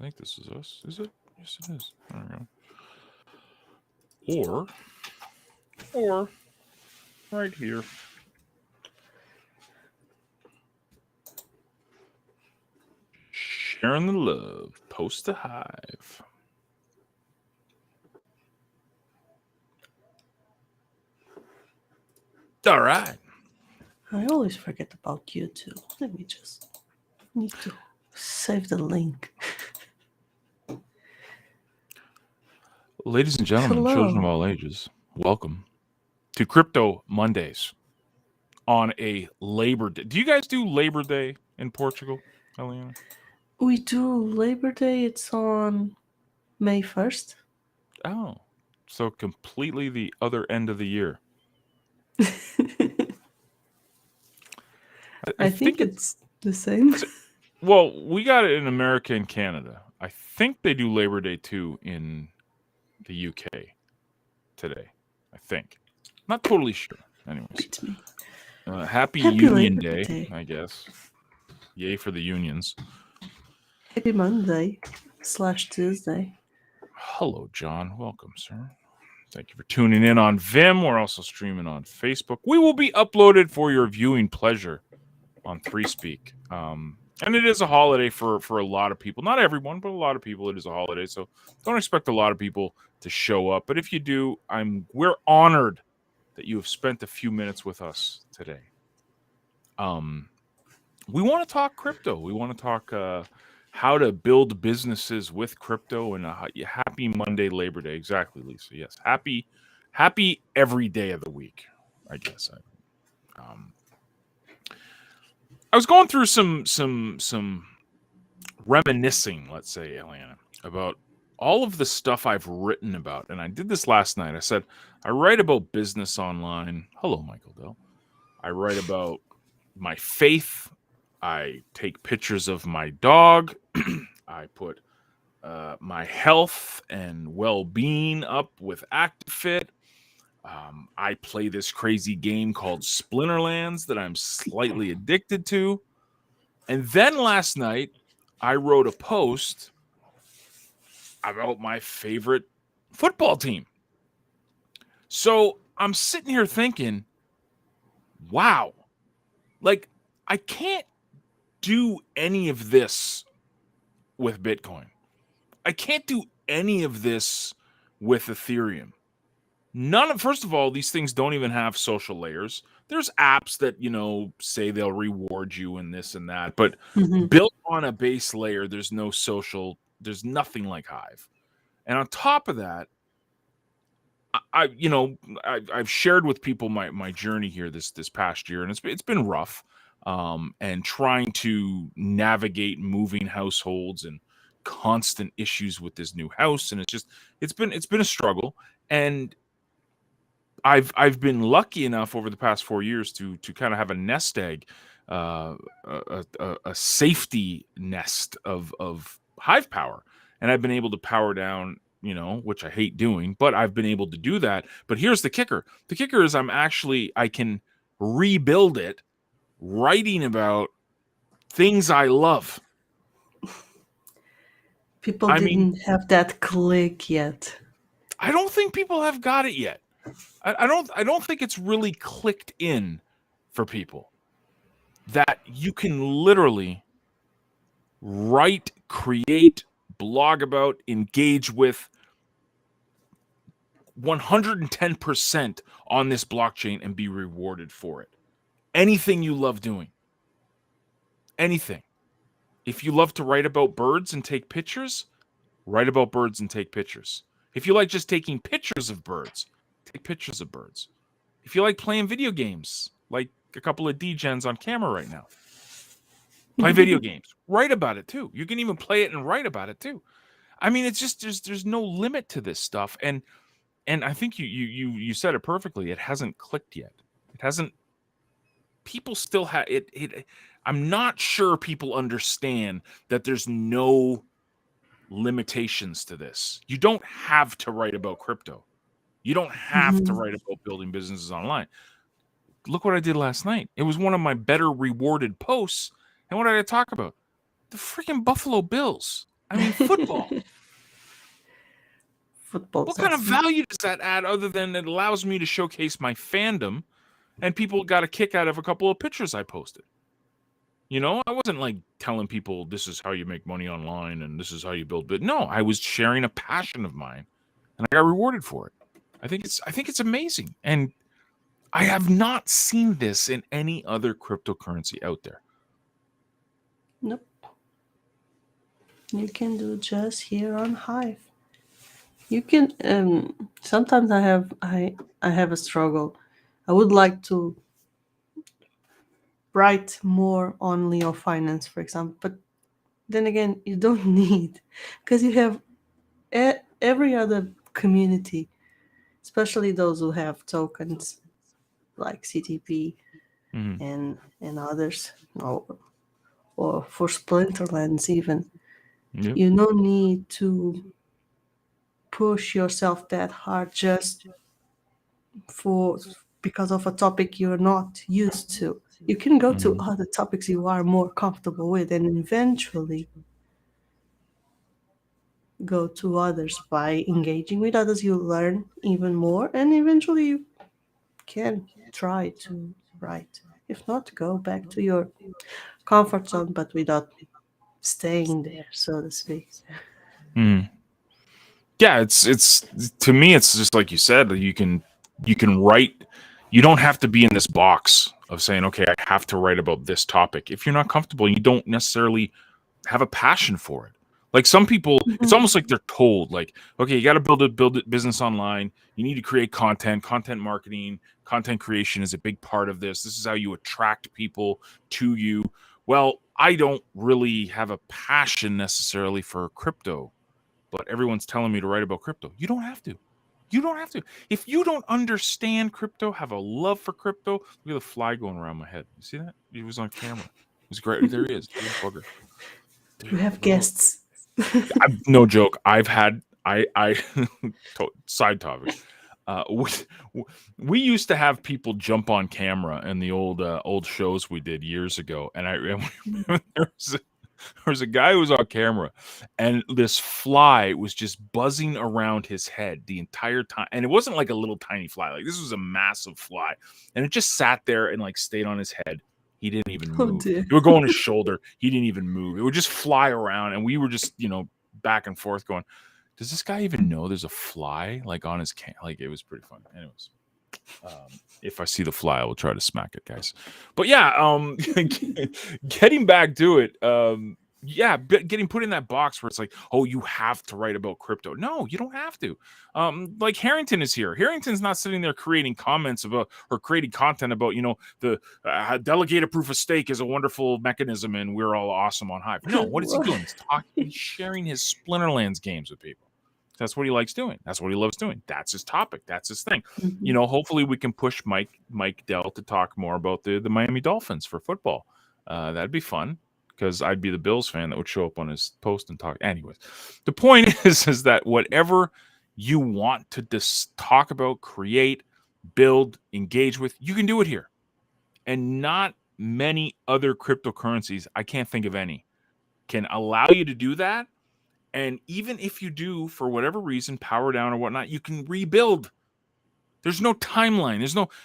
think this is us. Is it? Yes, it is. There we go. Or right here. Sharing the love. Post a hive. All right. I always forget about YouTube. Let me just need to save the link. Ladies and gentlemen, children of all ages, welcome to Crypto Mondays on a Labor Day. Do you guys do Labor Day in Portugal, Eliana? We do Labor Day. It's on May 1st. Oh, so completely the other end of the year. I think it's the same. Well, we got it in America and Canada. I think they do Labor Day too in the UK today. I think. Not totally sure. Anyways. Happy Union Day, I guess. Yay for the unions. Happy Monday / Tuesday. Hello, John. Welcome, sir. Thank you for tuning in on Vim. We're also streaming on Facebook. We will be uploaded for your viewing pleasure on 3Speak. And it is a holiday for a lot of people. Not everyone, but a lot of people. It is a holiday, so don't expect a lot of people to show up. But if you do, we're honored that you have spent a few minutes with us today. We want to talk crypto. We want to talk how to build businesses with crypto, and happy Monday, Labor Day. Exactly, Lisa. Yes, happy every day of the week. I guess. I was going through some reminiscing, let's say, Eliana, about all of the stuff I've written about, and I did this last night. I said I write about business online. Hello, Michael Dell. I write about my faith. I take pictures of my dog. I put my health and well-being up with ActiveFit. I play this crazy game called Splinterlands that I'm slightly addicted to. And then last night, I wrote a post about my favorite football team. So I'm sitting here thinking, wow, like I can't do any of this with Bitcoin. I can't do any of this with Ethereum. First of all, these things don't even have social layers. There's apps that, say they'll reward you and this and that, but built on a base layer, there's no social, there's nothing like Hive. And on top of that, I've shared with people my journey here this past year, and it's been rough. And trying to navigate moving households and constant issues with this new house, and it's been a struggle. And I've been lucky enough over the past 4 years to kind of have a nest egg, a safety nest of Hive power, and I've been able to power down, which I hate doing, but I've been able to do that. But here's the kicker: the kicker is I can rebuild it, writing about things I love. People didn't have that click yet. I don't think people have got it yet. I don't think it's really clicked in for people that you can literally write, create, blog about, engage with 110% on this blockchain and be rewarded for it. Anything you love doing. Anything. If you love to write about birds and take pictures, write about birds and take pictures. If you like just taking pictures of birds, take pictures of birds. If you like playing video games, like a couple of DGens on camera right now, play video games. Write about it too. You can even play it and write about it too. I mean, it's just there's no limit to this stuff, and I think you said it perfectly. It hasn't clicked yet. It hasn't. People still have it. I'm not sure people understand that there's no limitations to this. You don't have to write about crypto. You don't have to write about building businesses online. Look what I did last night. It was one of my better rewarded posts. And what did I talk about? The freaking Buffalo Bills. I mean, football. Football's What kind of awesome. value does that add other than it allows me to showcase my fandom, and people got a kick out of a couple of pictures I posted? You know, I wasn't like telling people this is how you make money online and this is how you build. But no, I was sharing a passion of mine, and I got rewarded for it. I think it's amazing, and I have not seen this in any other cryptocurrency out there. Nope. You can do just here on Hive. You can. Sometimes I have a struggle. I would like to write more on Leo Finance, for example, but then again, you don't need, because you have every other community, especially those who have tokens like CTP Mhm. and others, or for Splinterlands even. Yeah. You don't need to push yourself that hard just for because of a topic you're not used to. You can go to Mhm. other topics you are more comfortable with, and eventually go to others. By engaging with others, you learn even more, and eventually you can try to write. If not, go back to your comfort zone, but without staying there, so to speak. Mhm. Yeah, it's to me, it's just like you said. You can write. You don't have to be in this box of saying, okay, I have to write about this topic. If you're not comfortable, you don't necessarily have a passion for it. Like some people, it's Mhm. almost like they're told, like, okay, you got to build a business online. You need to create content marketing, content creation is a big part of this. This is how you attract people to you. Well, I don't really have a passion necessarily for crypto, but everyone's telling me to write about crypto. You don't have to. You don't have to. If you don't understand crypto, have a love for crypto, look at the fly going around my head. You see that? He was on camera. It's great. There he is. Little bugger. We Dude, have guests. no joke. I've had I side topic. Uh, we, we used to have people jump on camera in the old shows we did years ago, and I remember there was a guy who was on camera, and this fly was just buzzing around his head the entire time, and it wasn't like a little tiny fly. Like this was a massive fly, and it just sat there and like stayed on his head. He didn't even Oh move. dear. It would go on his shoulder. He didn't even move. It would just fly around, and we were just back and forth going, does this guy even know there's a fly like on his like it was pretty fun. Anyways, if I see the fly, I will try to smack it, guys. But yeah, getting back to it, yeah, getting put in that box where it's like, oh, you have to write about crypto. No, you don't have to. Like Harrington is here. Harrington's not sitting there creating comments about or creating content about the delegated proof of stake is a wonderful mechanism and we're all awesome on Hive. No, what is he doing? He's talking. He's sharing his Splinterlands games with people. That's what he likes doing. That's what he loves doing. That's his topic. That's his thing. Mhm. Hopefully we can push Mike Dell to talk more about the Miami Dolphins for football. That'd be fun because I'd be the Bills fan that would show up on his post and talk. Anyways, the point is that whatever you want to talk about, create, build, engage with, you can do it here. And not many other cryptocurrencies, I can't think of any, can allow you to do that. And even if you do, for whatever reason, power down or whatnot, you can rebuild. There's no timeline.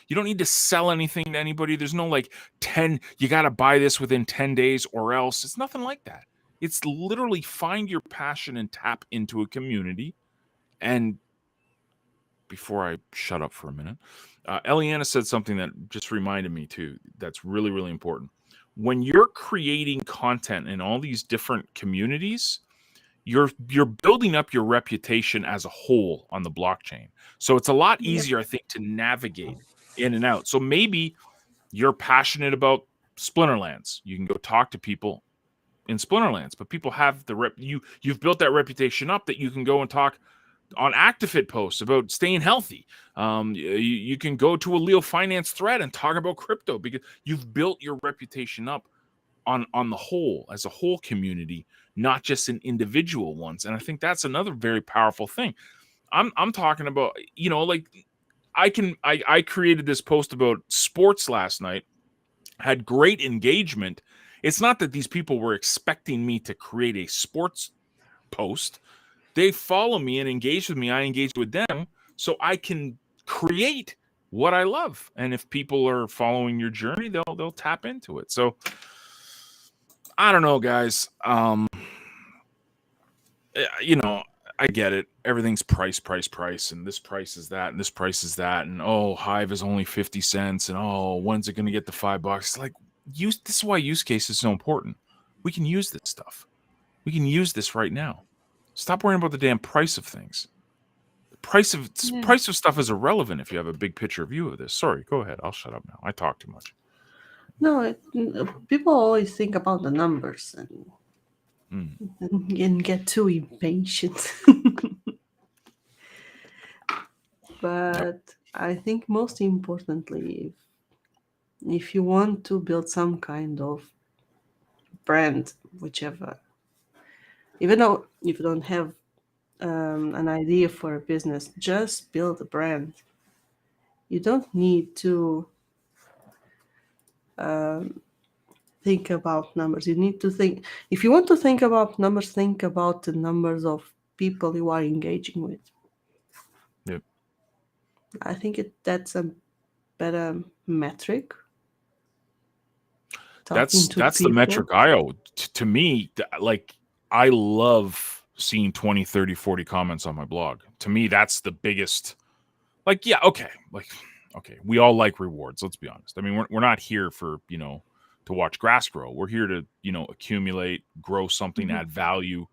You don't need to sell anything to anybody. There's no like 10, you got to buy this within 10 days or else. It's nothing like that. It's literally find your passion and tap into a community. And before I shut up for a minute, Eliana said something that just reminded me too. That's really, really important. When you're creating content in all these different communities, you're building up your reputation as a whole on the blockchain. So it's a lot Yep. easier, I think, to navigate in and out. So maybe you're passionate about Splinterlands. You can go talk to people in Splinterlands, but people have you've built that reputation up that you can go and talk on ActiFit posts about staying healthy. You can go to a Leo Finance thread and talk about crypto because you've built your reputation up on the whole, as a whole community, not just in individual ones. And I think that's another very powerful thing. I'm talking about, like I created this post about sports last night, had great engagement. It's not that these people were expecting me to create a sports post. They follow me and engage with me. I engage with them, so I can create what I love. And if people are following your journey, they'll tap into it. So I don't know, guys. You know, I get it. Everything's price, and this price is that, and this price is that, and oh, Hive is only 50 cents, and oh, when's it going to get to $5? Like, this is why use case is so important. We can use this stuff. We can use this right now. Stop worrying about the damn price of things. The price of stuff is irrelevant if you have a big picture view of this. Sorry, go ahead. I'll shut up now. I talk too much. No, people always think about the numbers and get too impatient. But I think most importantly, if you want to build some kind of brand, whichever, even though if you don't have an idea for a business, just build a brand. You don't need to think about numbers. You need to think, if you want to think about numbers, think about the numbers of people you are engaging with. Yep. I think that's a better metric. That's the metric I owe. To me, like, I love seeing 20, 30, 40 comments on my blog. To me, that's the biggest. Like, yeah, okay. Like, okay, we all like rewards. Let's be honest. I mean, we're not here for, to watch grass grow. We're here to, accumulate, grow something, add value.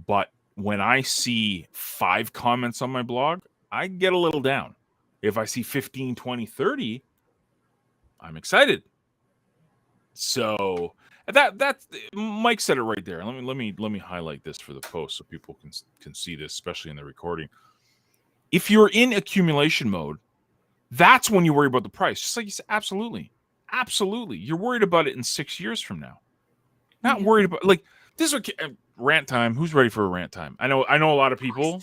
But when I see 5 comments on my blog, I get a little down. If I see 15, 20, 30, I'm excited. So that's Mike said it right there. Let me highlight this for the post so people can see this, especially in the recording. If you're in accumulation mode, that's when you worry about the price. Just like you said, absolutely. You're worried about it in 6 years from now. Not worried about, like, this is rant time. Who's ready for a rant time? I know a lot of people.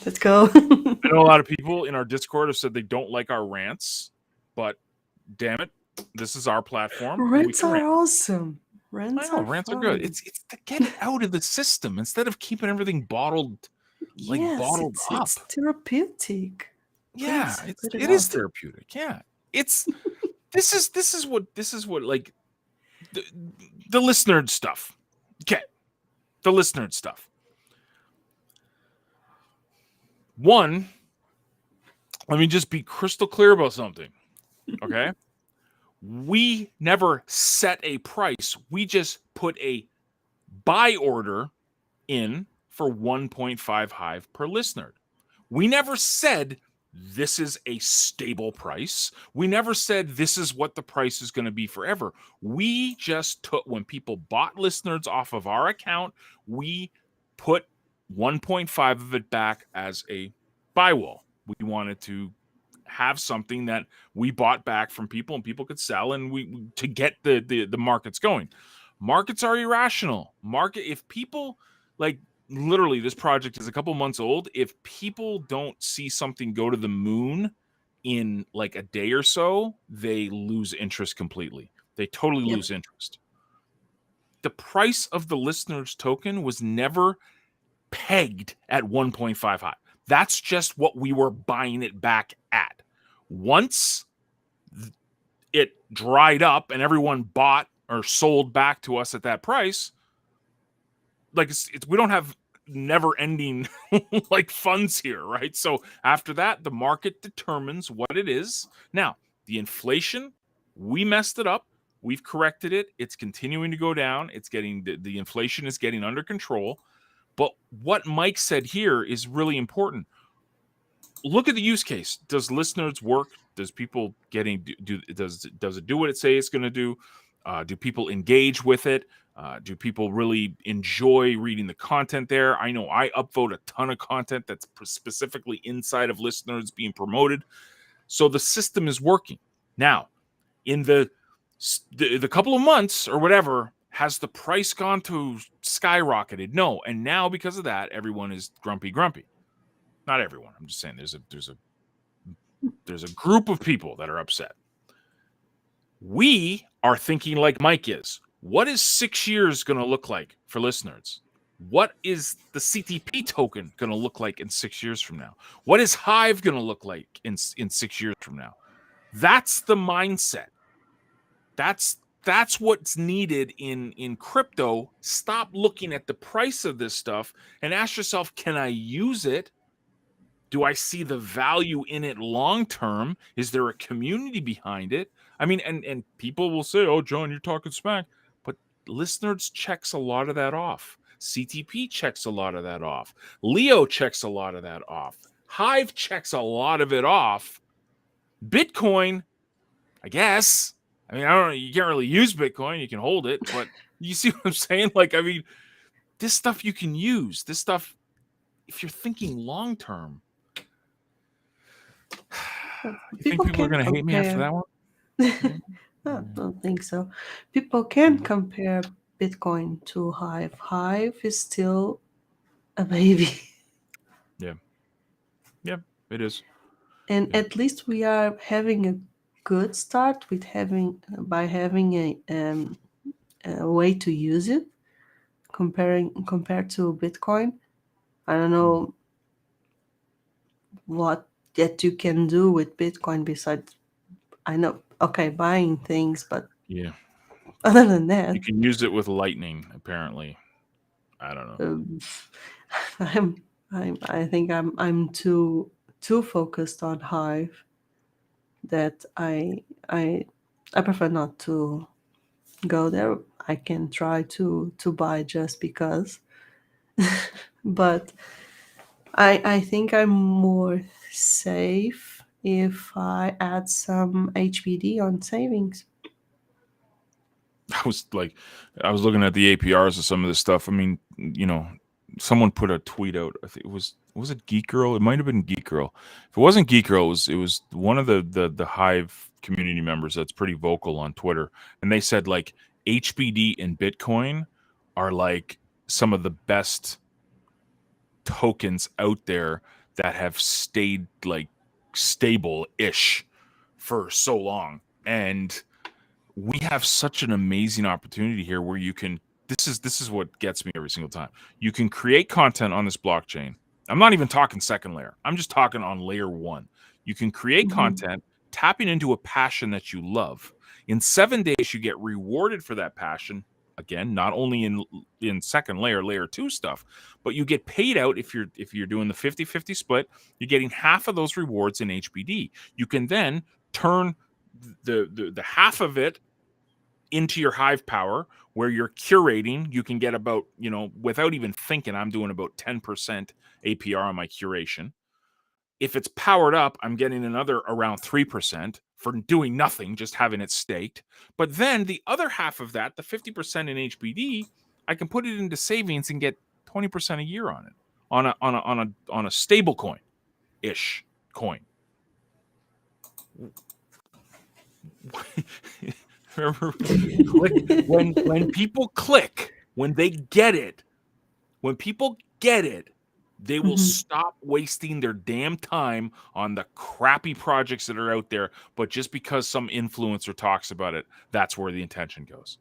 Let's go. I know a lot of people in our Discord have said they don't like our rants, but damn it, this is our platform. Rants are awesome. Rants are good. It's to get it out of the system instead of keeping everything bottled up. It's therapeutic. Yeah, it is therapeutic. Yeah, it's this is what like the listener stuff. Okay, the listener stuff. One, let me just be crystal clear about something. Okay. We never set a price. We just put a buy order in for 1.5 Hive per listener. We never said this is a stable price. We never said this is what the price is going to be forever. We just took, when people bought listeners off of our account, we put 1.5 of it back as a buy wall. We wanted to have something that we bought back from people and people could sell, and we to get the markets going. Markets are irrational. If people, like, literally, this project is a couple months old. If people don't see something go to the moon in like a day or so, they lose interest completely. They totally lose interest. The price of the listeners token was never pegged at 1.5 Hive. That's just what we were buying it back at. Once it dried up and everyone bought or sold back to us at that price, like, we don't have never-ending like funds here, right? So after that, the market determines what it is. Now, the inflation, we messed it up. We've corrected it. It's continuing to go down. It's getting the inflation is getting under control. But what Mike said here is really important. Look at the use case. Does listeners work? Does people does it do what it say it's going to do? Do people engage with it? Do people really enjoy reading the content there? I know I upvote a ton of content that's specifically inside of listeners being promoted. So the system is working. Now, in the couple of months or whatever, has the price gone to skyrocketed? No. And now because of that, everyone is grumpy. Not everyone. I'm just saying there's a group of people that are upset. We are thinking like Mike is. What is 6 years going to look like for listeners? What is the CTP token going to look like in 6 years from now? What is Hive going to look like in 6 years from now? That's the mindset. That's what's needed in crypto. Stop looking at the price of this stuff and ask yourself, can I use it? Do I see the value in it long term? Is there a community behind it? I mean, and people will say, "Oh, John, you're talking smack," but listeners checks a lot of that off. CTP checks a lot of that off. Leo checks a lot of that off. Hive checks a lot of it off. Bitcoin, I guess. I mean, I don't know. You can't really use Bitcoin. You can hold it, but you see what I'm saying? Like, I mean, this stuff you can use. This stuff, if you're thinking long term. You think People people are can going to hate me after compare. that one? I don't think so. People can compare Bitcoin to Hive. Hive is still a baby. Yeah. Yeah, it is. And Yeah. at least we are having a good start with having a way to use it compared to Bitcoin. I don't Mm. know what that you can do with Bitcoin besides, I know, okay, buying things, but Yeah. other than You that, can use it with lightning, apparently. I don't know. um, I think I'm too focused on Hive that I prefer not to go there. I can try to buy just because, but I think I'm more safe if I add some HBD on savings. I was like, I was looking at the APRs of some of this stuff. I mean, someone put a tweet out. I think was it Geek Girl? It might have been Geek Girl. If it wasn't Geek Girl, it was one of the Hive community members that's pretty vocal on Twitter, and they said like HBD and Bitcoin are like some of the best tokens out there that have stayed like stable-ish for so long. And we have such an amazing opportunity here where you can this is what gets me every single time. You can create content on this blockchain. I'm not even talking second layer. I'm just talking on layer 1. You can create Mhm. content tapping into a passion that you love. In 7 days you get rewarded for that passion. Again, not only in second layer 2 stuff, but you get paid out if you're doing the 50-50 split, you're getting half of those rewards in HBD. You can then turn the half of it into your Hive power where you're curating. You can get about, without even thinking, I'm doing about 10% APR on my curation. If it's powered up, I'm getting another around 3% for doing nothing, just having it staked. But then the other half of that, the 50% in HBD, I can put it into savings and get 20% a year on it on a stable coin ish coin. Remember, click when people click, when they get it, when people get it, they will Mhm. stop wasting their damn time on the crappy projects that are out there. But just because some influencer talks about it, that's where the intention goes.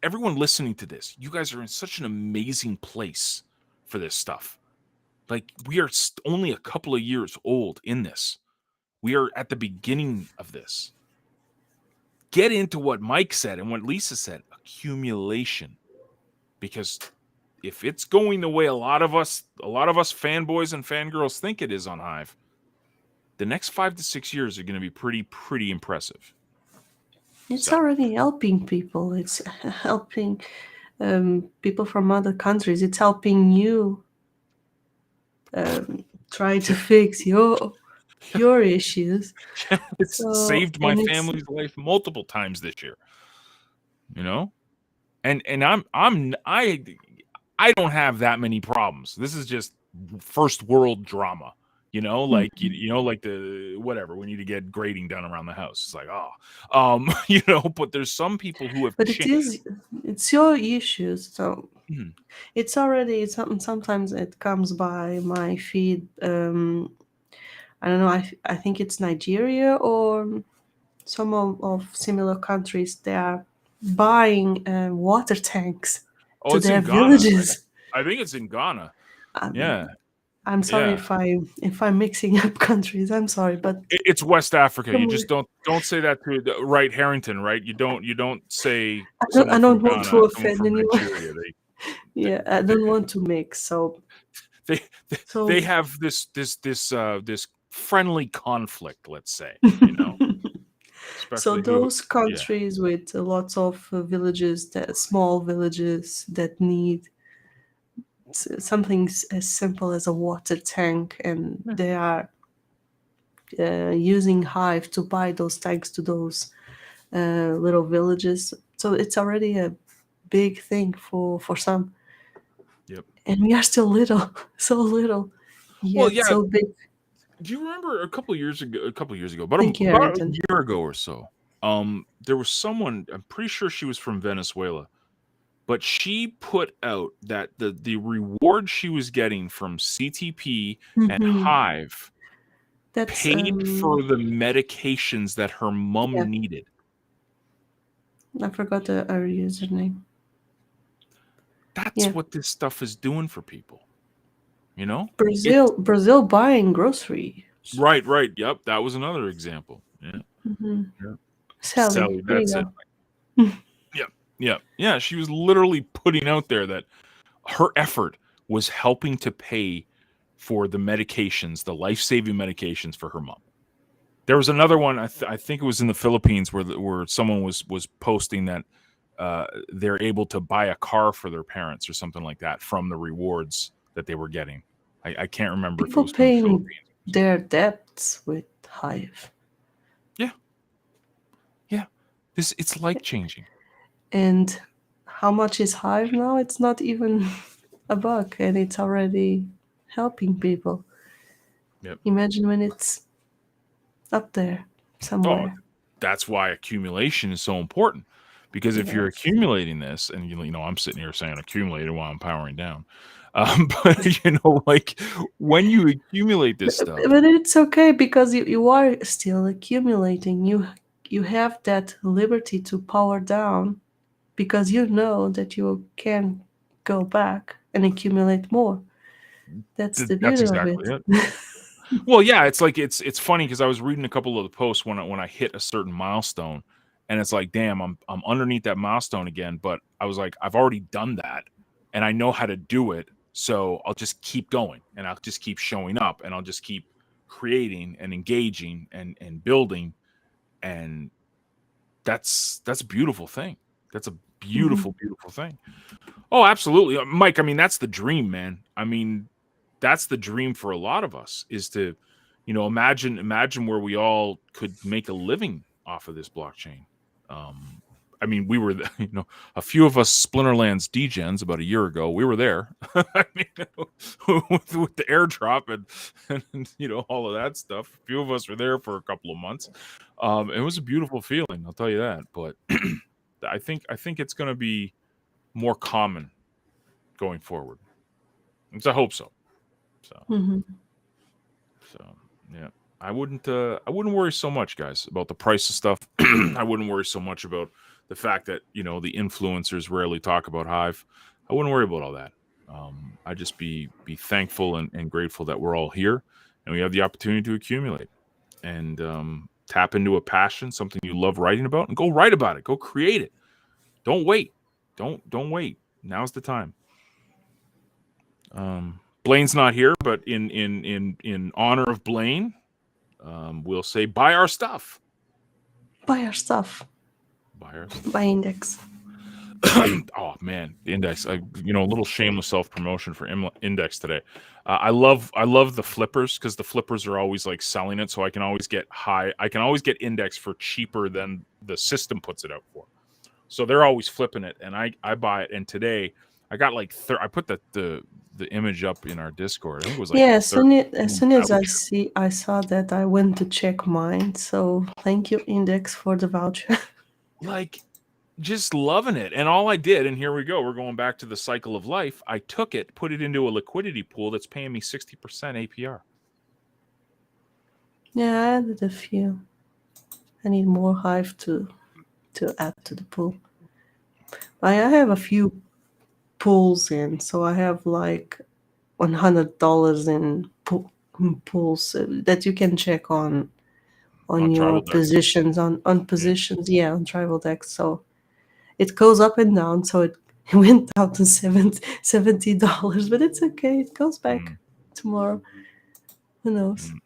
Everyone listening to this, you guys are in such an amazing place for this stuff. Like, we are only a couple of years old in this. We are at the beginning of this. Get into what Mike said and what Lisa said, accumulation. Because if it's going the way a lot of us fanboys and fangirls think it is on Hive, the next 5 to 6 years are going to be pretty impressive. It's So, already helping people. It's helping people from other countries. It's helping you try to yeah, fix your issues. yeah, it's So saved my and it's family's life multiple times this year, you know? And I don't have that many problems. This is just first world drama. Like like the whatever, we need to get grading done around the house. It's like, oh, but there's some people who have but changed. it's your issues. So Mhm. it's already sometimes it comes by my feed. I don't know. I think it's Nigeria or some of similar countries. They are buying water tanks Oh, to it's their in Ghana. villages. I think it's in Ghana. Yeah, Um, I'm sorry yeah. if I'm mixing up countries. I'm sorry, but It's West Africa. You just somewhere don't say that to right Harrington, right? You don't say I someone from don't want to Ghana, someone offend from anyone. Nigeria. Yeah, I They don't want to mix. they they, they So have this friendly conflict, let's say, so especially who those yeah. countries with lots of villages, that small villages that need something as simple as a water tank, and Yeah. they are using Hive to buy those tanks to those little villages. So it's already a big thing for some, Yep. and we are still little, so little, Well, yet yeah. so big. Do you remember a couple years ago, about Thank you, about a Harrington. year ago or so? There was someone. I'm pretty sure she was from Venezuela, but she put out that the reward she was getting from CTP and Hmm. Hive That's paid for the medications that her yeah. mom needed. I forgot our username. That's Yeah, what this stuff is doing for people. You know, it's Brazil buying groceries. right, right. Yep, that was another example. Yeah, Hmm. yeah. Sally, Sally, here you that's it. go. Yeah, yeah, yeah. She was literally putting out there that her effort was helping to pay for the medications, the life-saving medications for her mom. There was another one. I think it was in the Philippines where someone was posting that they're able to buy a car for their parents or something like that from the rewards that they were getting. I can't remember if it People was from the paying Philippines. their debts with Hive. Yeah, yeah. This it's like changing. And how much is Hive now? It's not even a buck, and it's already helping people. Yep. Imagine when it's up there Oh, somewhere. that's why accumulation is so important. Because if you're Yes. accumulating this, and I'm sitting here saying accumulated while I'm powering down, but like when you accumulate this stuff, But it's okay because you are still accumulating. You have that liberty to power down because you know that you can go back and accumulate more. That's the that's beauty of exactly it. it. Well, yeah, it's like it's funny because I was reading a couple of the posts when I hit a certain milestone, and it's like, damn, I'm underneath that milestone again. But I was like, I've already done that, and I know how to do it, so I'll just keep going, and I'll just keep showing up, and I'll just keep creating and engaging and building, and that's a beautiful thing. That's a Mhm. beautiful, beautiful thing. Oh, absolutely, Mike. I mean, that's the dream, man. I mean, that's the dream for a lot of us is to, imagine where we all could make a living off of this blockchain. Um, I mean, we were, a few of us Splinterlands degens about a year ago. We were there. I mean, with the airdrop and all of that stuff. A few of us were there for a couple of months. It was a beautiful feeling, I'll tell you that. But I think it's going to be more common going forward. At least I hope so. So, Mhm. so yeah, I wouldn't worry so much, guys, about the price of stuff. I wouldn't worry so much about the fact that the influencers rarely talk about Hive. I wouldn't worry about all that. I just be thankful and grateful that we're all here and we have the opportunity to accumulate and tap into a passion, something you love writing about, and go write about it. Go create it. Don't wait. Don't wait. Now's the time. Blaine's not here, but in honor of Blaine, we'll say buy our stuff. Buy our stuff. Buy our stuff. Buy index. Oh man, the index. A little shameless self promotion for index today. I love the flippers because the flippers are always like selling it, so I can always get high. I can always get index for cheaper than the system puts it out for. So they're always flipping it, and I buy it. And today I got like I put the image up in our Discord. I think it was like Yeah, 30. as soon as Voucher. I saw that, I went to check mine. So thank you, Index, for the voucher. Like just loving it. And all I did, and here we go, we're going back to the cycle of life. I took it, put it into a liquidity pool that's paying me 60% APR. Yeah, I added a few. I need more Hive to add to the pool. I have a few pools in, so I have like $100 in pools that you can check on On your tribal decks. positions on Yeah. positions, yeah, on tribal decks. So it goes up and down. So it went down to $70, but it's okay. It goes back Mm, tomorrow. Who knows? mm.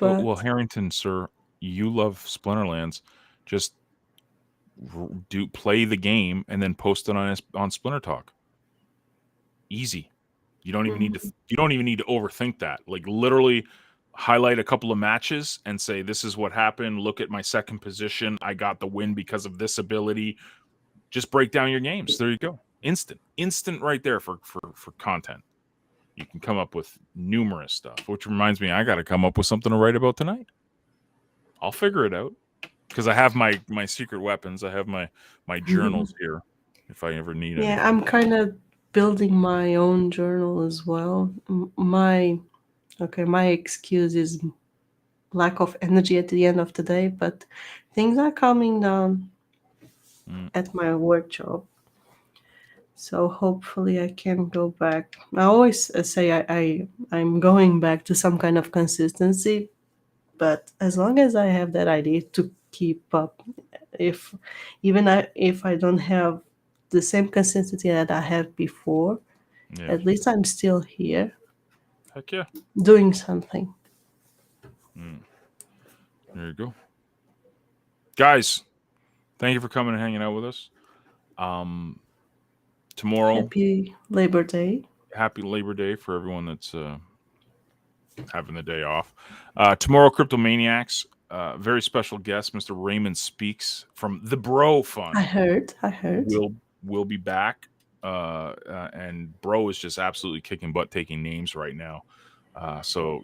Well, But Harrington, sir, you love Splinterlands. Just do play the game and then post it on Splinter Talk. Easy. You don't even need to overthink that. Like literally highlight a couple of matches and say this is what happened. Look at my second position. I got the win because of this ability. Just break down your games. There you go. Instant right there for content. You can come up with numerous stuff, which reminds me I got to come up with something to write about tonight. I'll figure it out because I have my secret weapons. I have my journals here if I ever need yeah, anything. I'm kind of building my own journal as well. My excuse is lack of energy at the end of the day, but things are calming down Mm, at my work job. So hopefully I can go back. I always say I'm going back to some kind of consistency, but as long as I have that idea to keep up, if if I don't have the same consistency that I had before, yeah. at least I'm still here Heck yeah. doing something. Mm, there you go. Guys, thank you for coming and hanging out with us. Um, tomorrow, Happy Labor Day. happy Labor Day for everyone that's having the day off. Tomorrow, Cryptomaniacs, very special guest, Mr. Raymond Speaks from the Bro I Fund. heard. I heard. Will be back, and Bro is just absolutely kicking butt, taking names right now. So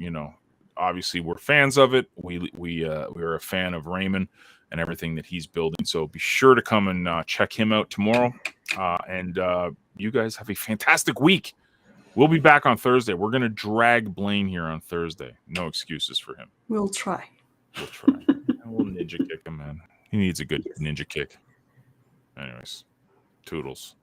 obviously we're fans of it. We're a fan of Raymond and everything that he's building. So be sure to come and check him out tomorrow. And you guys have a fantastic week. We'll be back on Thursday. We're gonna drag Blaine here on Thursday. No excuses for him. We'll try. We'll try. And we'll ninja kick him, man. He needs a good Yes. ninja kick. Anyways, toodles.